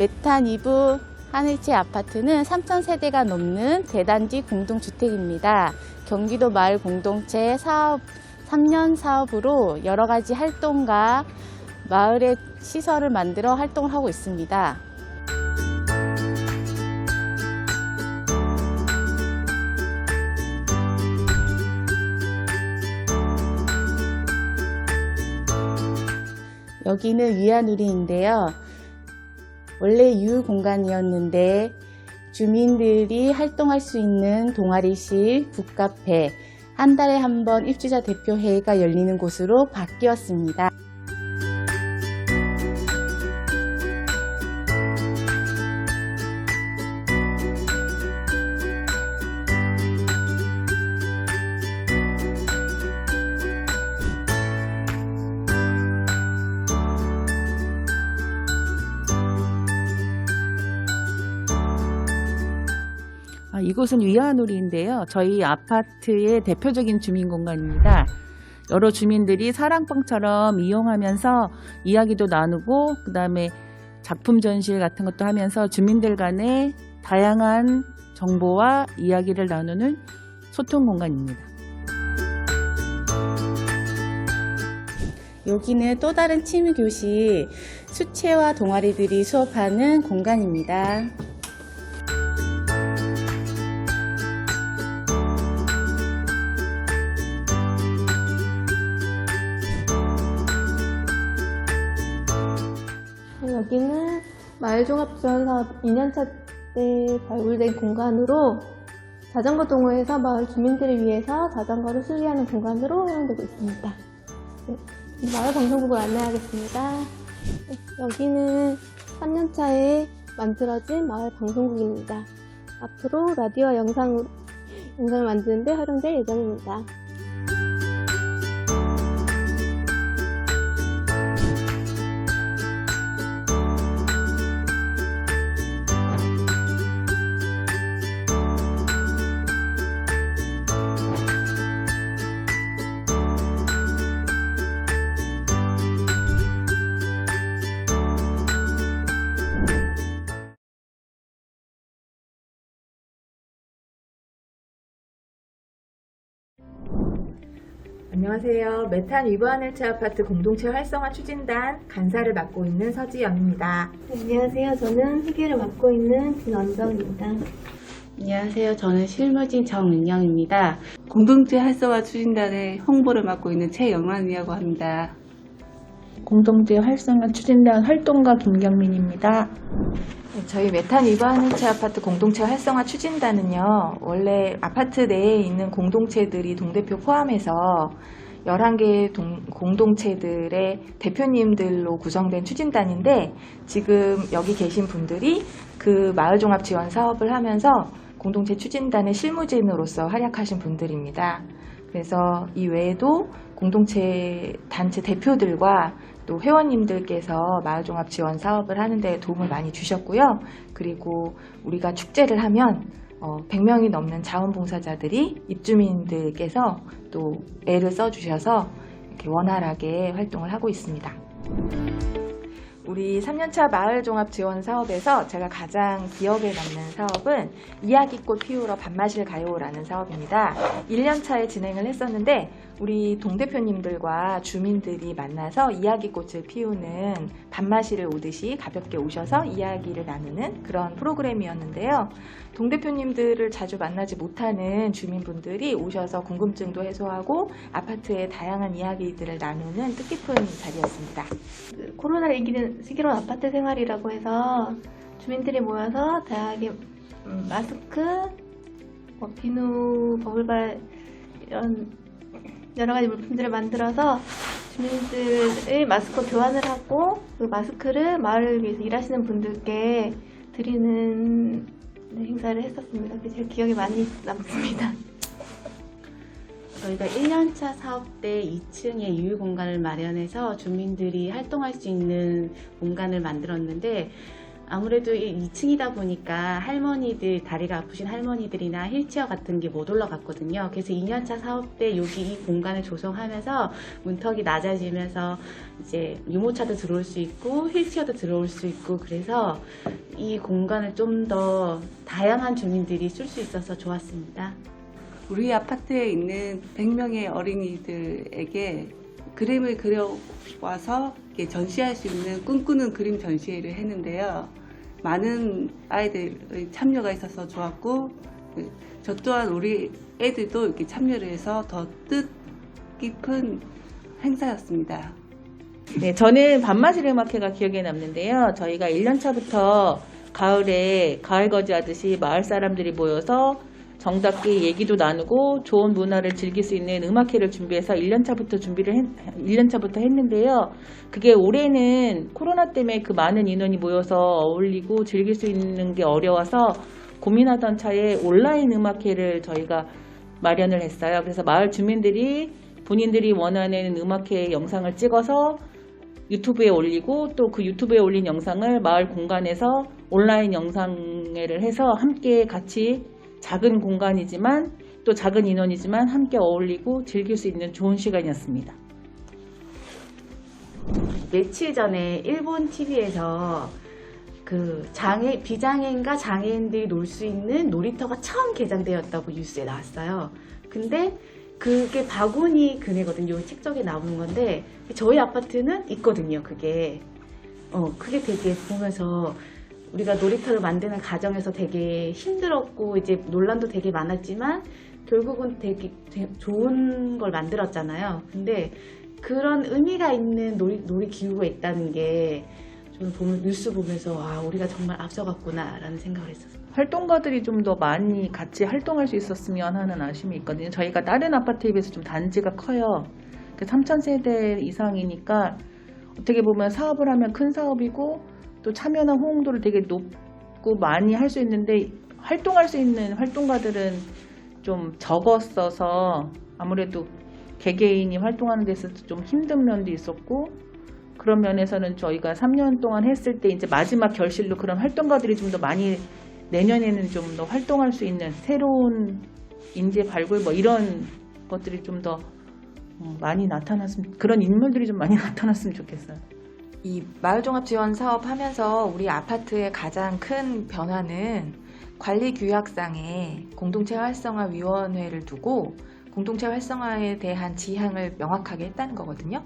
메탄 2부 하늘채 아파트는 3,000세대가 넘는 대단지 공동주택입니다. 경기도 마을 공동체 사업 3년 사업으로 여러 가지 활동과 마을의 시설을 만들어 활동을 하고 있습니다. 여기는 위안우리인데요. 원래 유휴 공간이었는데 주민들이 활동할 수 있는 동아리실, 북카페, 한 달에 한 번 입주자 대표회의가 열리는 곳으로 바뀌었습니다. 이곳은 위안우리인데요. 저희 아파트의 대표적인 주민 공간입니다. 여러 주민들이 사랑방처럼 이용하면서 이야기도 나누고 그 다음에 작품 전시회 같은 것도 하면서 주민들 간의 다양한 정보와 이야기를 나누는 소통 공간입니다. 여기는 또 다른 취미교실, 수채화 동아리들이 수업하는 공간입니다. 여기는 마을종합지원사업 2년차 때 발굴된 공간으로 자전거 동호회에서 마을 주민들을 위해서 자전거를 수리하는 공간으로 활용되고 있습니다. 마을 방송국을 안내하겠습니다. 여기는 3년차에 만들어진 마을 방송국입니다. 앞으로 라디오와 영상을 만드는 데 활용될 예정입니다. 안녕하세요. 메탄 위브 하늘채 아파트 공동체 활성화 추진단 간사를 맡고 있는 서지영입니다. 안녕하세요. 저는 회계를 맡고 있는 진원정입니다. 안녕하세요. 저는 실무진 정은영입니다. 공동체 활성화 추진단의 홍보를 맡고 있는 최영환이라고 합니다. 공동체 활성화 추진단 활동가 김경민입니다. 저희 메탄 위브 하늘채 아파트 공동체 활성화 추진단은요, 원래 아파트 내에 있는 공동체들이 동대표 포함해서 11개의 공동체들의 대표님들로 구성된 추진단인데, 지금 여기 계신 분들이 그 마을종합 지원 사업을 하면서 공동체 추진단의 실무진으로서 활약하신 분들입니다. 그래서 이 외에도 공동체 단체 대표들과 또 회원님들께서 마을종합 지원 사업을 하는 데 도움을 많이 주셨고요. 그리고 우리가 축제를 하면 100명이 넘는 자원봉사자들이 입주민들께서 또 애를 써주셔서 이렇게 원활하게 활동을 하고 있습니다. 우리 3년차 마을종합 지원 사업에서 제가 가장 기억에 남는 사업은 이야기꽃 피우러 밥맛을 가요라는 사업입니다. 1년차에 진행을 했었는데 우리 동대표님들과 주민들이 만나서 이야기꽃을 피우는 밥맛이를 오듯이 가볍게 오셔서 이야기를 나누는 그런 프로그램이었는데요. 동대표님들을 자주 만나지 못하는 주민분들이 오셔서 궁금증도 해소하고 아파트의 다양한 이야기들을 나누는 뜻깊은 자리였습니다. 코로나 시기로 아파트 생활이라고 해서 주민들이 모여서 다양하게 마스크, 비누, 버블발 이런 여러 가지 물품들을 만들어서 주민들의 마스크 교환을 하고 그 마스크를 마을을 위해서 일하시는 분들께 드리는 행사를 했었습니다. 그게 제일 기억에 많이 남습니다. 저희가 1년차 사업 때 2층에 유휴 공간을 마련해서 주민들이 활동할 수 있는 공간을 만들었는데 아무래도 2층이다 보니까 할머니들, 다리가 아프신 할머니들이나 휠체어 같은 게 못 올라갔거든요. 그래서 2년차 사업 때 여기 이 공간을 조성하면서 문턱이 낮아지면서 이제 유모차도 들어올 수 있고 휠체어도 들어올 수 있고, 그래서 이 공간을 좀 더 다양한 주민들이 쓸 수 있어서 좋았습니다. 우리 아파트에 있는 100명의 어린이들에게 그림을 그려와서 이렇게 전시할 수 있는 꿈꾸는 그림 전시회를 했는데요. 많은 아이들의 참여가 있어서 좋았고, 저 또한 우리 애들도 이렇게 참여를 해서 더 뜻깊은 행사였습니다. 네, 저는 밤맞이 음악회가 기억에 남는데요. 저희가 1년차부터 가을에 가을거지 하듯이 마을 사람들이 모여서 정답게 얘기도 나누고 좋은 문화를 즐길 수 있는 음악회를 준비해서 1년차부터 했는데요. 그게 올해는 코로나 때문에 그 많은 인원이 모여서 어울리고 즐길 수 있는 게 어려워서 고민하던 차에 온라인 음악회를 저희가 마련을 했어요. 그래서 마을 주민들이 본인들이 원하는 음악회 영상을 찍어서 유튜브에 올리고, 또 그 유튜브에 올린 영상을 마을 공간에서 온라인 영상회를 해서 함께 같이 작은 공간이지만 또 작은 인원이지만 함께 어울리고 즐길 수 있는 좋은 시간이었습니다. 며칠 전에 일본 TV에서 그 비장애인과 장애인들이 놀 수 있는 놀이터가 처음 개장되었다고 뉴스에 나왔어요. 근데 그게 바구니 그네거든요. 책적에 나오는 건데 저희 아파트는 있거든요. 그게 되게 보면서 우리가 놀이터를 만드는 과정에서 되게 힘들었고 이제 논란도 되게 많았지만 결국은 되게 좋은 걸 만들었잖아요. 근데 그런 의미가 있는 놀이기구가 있다는 게 저는 뉴스 보면서 우리가 정말 앞서갔구나라는 생각을 했었어요. 활동가들이 좀 더 많이 같이 활동할 수 있었으면 하는 아쉬움이 있거든요. 저희가 다른 아파트에 비해서 좀 단지가 커요. 3,000세대 이상이니까 어떻게 보면 사업을 하면 큰 사업이고 또 참여나 호응도를 되게 높고 많이 할 수 있는데 활동할 수 있는 활동가들은 좀 적었어서 아무래도 개개인이 활동하는 데서 좀 힘든 면도 있었고, 그런 면에서는 저희가 3년 동안 했을 때 이제 마지막 결실로 그런 활동가들이 좀 더 많이 내년에는 좀 더 활동할 수 있는 새로운 인재 발굴 이런 것들이 좀 더 많이 나타났으면, 그런 인물들이 좀 많이 나타났으면 좋겠어요. 이 마을종합 지원 사업 하면서 우리 아파트의 가장 큰 변화는 관리 규약상에 공동체 활성화 위원회를 두고 공동체 활성화에 대한 지향을 명확하게 했다는 거거든요.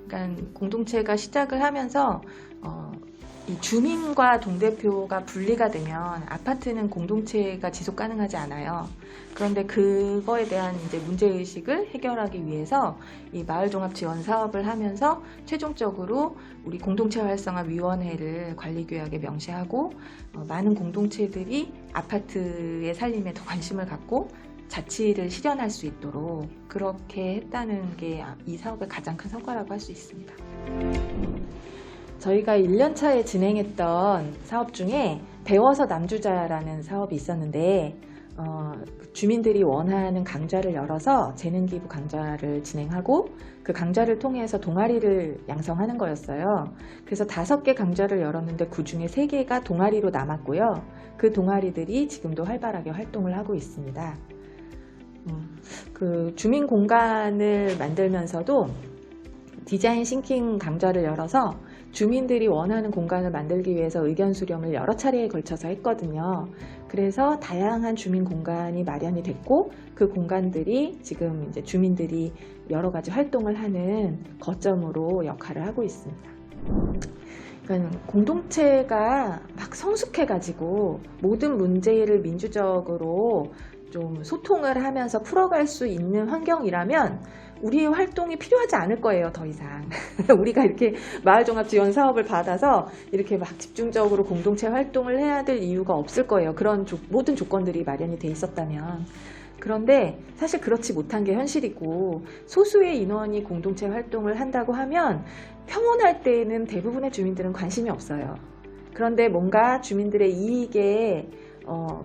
그러니까 공동체가 시작을 하면서 이 주민과 동대표가 분리가 되면 아파트는 공동체가 지속 가능하지 않아요. 그런데 그거에 대한 이제 문제의식을 해결하기 위해서 이 마을종합 지원 사업을 하면서 최종적으로 우리 공동체 활성화 위원회를 관리규약에 명시하고 많은 공동체들이 아파트의 살림에 더 관심을 갖고 자치를 실현할 수 있도록 그렇게 했다는 게 이 사업의 가장 큰 성과라고 할 수 있습니다. 저희가 1년차에 진행했던 사업 중에 배워서 남주자라는 사업이 있었는데 주민들이 원하는 강좌를 열어서 재능기부 강좌를 진행하고 그 강좌를 통해서 동아리를 양성하는 거였어요. 그래서 5개 강좌를 열었는데 그 중에 3개가 동아리로 남았고요. 그 동아리들이 지금도 활발하게 활동을 하고 있습니다. 그 주민 공간을 만들면서도 디자인 싱킹 강좌를 열어서 주민들이 원하는 공간을 만들기 위해서 의견 수렴을 여러 차례에 걸쳐서 했거든요. 그래서 다양한 주민 공간이 마련이 됐고 그 공간들이 지금 이제 주민들이 여러 가지 활동을 하는 거점으로 역할을 하고 있습니다. 그러니까 공동체가 막 성숙해가지고 모든 문제를 민주적으로 좀 소통을 하면서 풀어갈 수 있는 환경이라면 우리의 활동이 필요하지 않을 거예요, 더 이상. 우리가 이렇게 마을종합지원 사업을 받아서 이렇게 막 집중적으로 공동체 활동을 해야 될 이유가 없을 거예요. 그런 모든 조건들이 마련이 돼 있었다면. 그런데 사실 그렇지 못한 게 현실이고 소수의 인원이 공동체 활동을 한다고 하면 평온할 때는 대부분의 주민들은 관심이 없어요. 그런데 뭔가 주민들의 이익에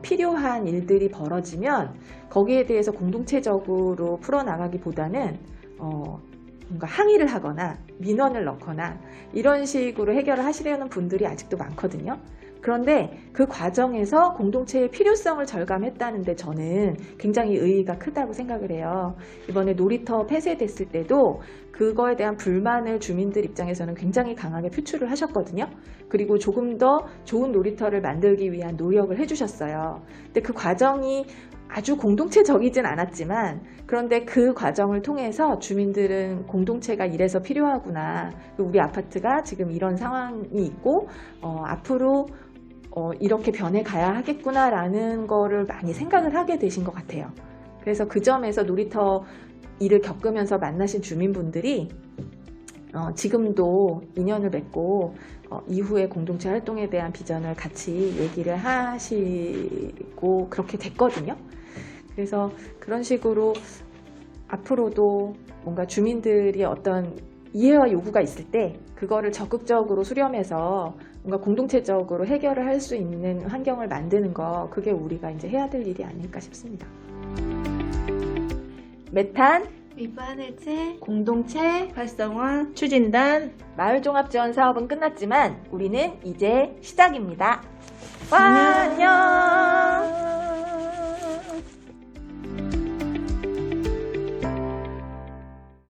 필요한 일들이 벌어지면 거기에 대해서 공동체적으로 풀어나가기보다는 뭔가 항의를 하거나 민원을 넣거나 이런 식으로 해결을 하시려는 분들이 아직도 많거든요. 그런데 그 과정에서 공동체의 필요성을 절감했다는데 저는 굉장히 의의가 크다고 생각을 해요. 이번에 놀이터 폐쇄됐을 때도 그거에 대한 불만을 주민들 입장에서는 굉장히 강하게 표출을 하셨거든요. 그리고 조금 더 좋은 놀이터를 만들기 위한 노력을 해주셨어요. 근데 그 과정이 아주 공동체적이진 않았지만 그런데 그 과정을 통해서 주민들은 공동체가 이래서 필요하구나. 우리 아파트가 지금 이런 상황이 있고 앞으로 이렇게 변해가야 하겠구나라는 거를 많이 생각을 하게 되신 것 같아요. 그래서 그 점에서 놀이터 일을 겪으면서 만나신 주민분들이 지금도 인연을 맺고 이후에 공동체 활동에 대한 비전을 같이 얘기를 하시고 그렇게 됐거든요. 그래서 그런 식으로 앞으로도 뭔가 주민들이 어떤 이해와 요구가 있을 때 그거를 적극적으로 수렴해서 뭔가 공동체적으로 해결을 할 수 있는 환경을 만드는 거, 그게 우리가 이제 해야 될 일이 아닐까 싶습니다. 메탄 위부하늘채 공동체 활성화 추진단 마을종합지원 사업은 끝났지만 우리는 이제 시작입니다. 와, 안녕.